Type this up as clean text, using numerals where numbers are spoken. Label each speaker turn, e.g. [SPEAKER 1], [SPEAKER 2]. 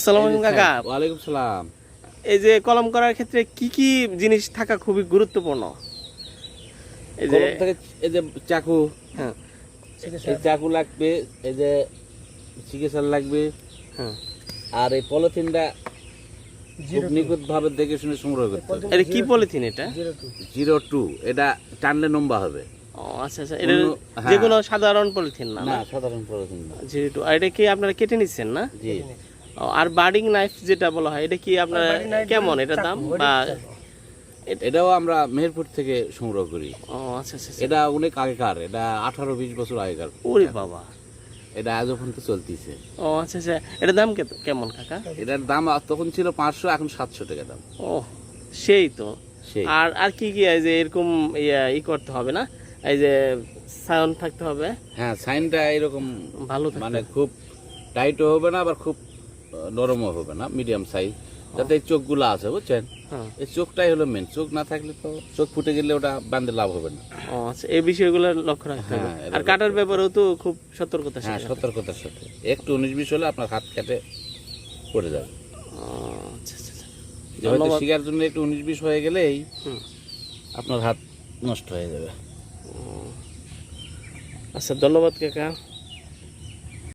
[SPEAKER 1] আসসালামু আলাইকুম কাকা।
[SPEAKER 2] ওয়ালাইকুম সালাম।
[SPEAKER 1] এই যে কলম করার ক্ষেত্রে কি কি জিনিস থাকা খুবই গুরুত্বপূর্ণ? এই যে
[SPEAKER 2] কলম থেকে এই যে চাকু,
[SPEAKER 1] হ্যাঁ
[SPEAKER 2] এই চাকু লাগবে, এই যে চিকিৎসা লাগবে,
[SPEAKER 1] হ্যাঁ।
[SPEAKER 2] আর এই পলিথিনটা খুব নিখুঁত ভাবে দেখে শুনে সংগ্রহ করতে হবে।
[SPEAKER 1] এটা কি পলিথিন এটা?
[SPEAKER 2] 02 এটা টানলে লম্বা হবে।
[SPEAKER 1] ও আচ্ছা আচ্ছা, এটা
[SPEAKER 2] হ্যাঁ।
[SPEAKER 1] যেগুলো সাধারণ পলিথিন না?
[SPEAKER 2] না, সাধারণ পলিথিন না।
[SPEAKER 1] 02। আর এটা কি আপনারা কেটে নিচ্ছেন না?
[SPEAKER 2] জি।
[SPEAKER 1] ও, আর বার্ডিং নাইফ যেটা বলা হয় এটা কি আপনার কেমন এটা দাম? বা
[SPEAKER 2] এটাও আমরা মেহেরপুর থেকে সংগ্রহ করি।
[SPEAKER 1] ও আচ্ছা আচ্ছা আচ্ছা।
[SPEAKER 2] এটা অনেক আগেকার, এটা 18-20 বছর আগেকার।
[SPEAKER 1] ওরে বাবা।
[SPEAKER 2] এটা আজ পর্যন্ত চলতেছে।
[SPEAKER 1] ও আচ্ছা আচ্ছা, এটার দাম কেমন কাকা?
[SPEAKER 2] এটার দাম তখন ছিল 500, এখন 700 টাকা দাম।
[SPEAKER 1] ও সেই তো।
[SPEAKER 2] সেই
[SPEAKER 1] আর আর কি কি এই যে এরকম করতে হবে না, এই যে সাউন্ড থাকতে হবে?
[SPEAKER 2] হ্যাঁ, সাইনটা এরকম
[SPEAKER 1] ভালো থাকতে
[SPEAKER 2] মানে
[SPEAKER 1] হবে।
[SPEAKER 2] খুব টাইটও হবে না, আবার খুব নরমও হবে না, মিডিয়াম সাইজ, যাতে এই চোখগুলো আছে, বুঝছেন?
[SPEAKER 1] হ্যাঁ।
[SPEAKER 2] এই চোখটাই হলো মেন। চোখ না থাকলে তো, চোখ ফুটে গেলে ওটা বান্ধে লাভ হবে না।
[SPEAKER 1] ও আচ্ছা, এই বিষয়গুলো লক্ষ্য রাখতে হবে।
[SPEAKER 2] হ্যাঁ,
[SPEAKER 1] আর কাটার ব্যাপারেও তো খুব সতর্কতার
[SPEAKER 2] হ্যাঁ,
[SPEAKER 1] সাথে।
[SPEAKER 2] সতর্কতার সাথে। একটু 19-20 হলে আপনার হাত কেটে পড়ে যাবে।
[SPEAKER 1] ও আচ্ছা আচ্ছা আচ্ছা।
[SPEAKER 2] যে হয়তো শিকার জন্য একটু 19-20 হয়ে গেলেই
[SPEAKER 1] হুম।
[SPEAKER 2] আপনার হাত নষ্ট হয়ে যাবে।
[SPEAKER 1] আচ্ছা, ধন্যবাদ কাকা।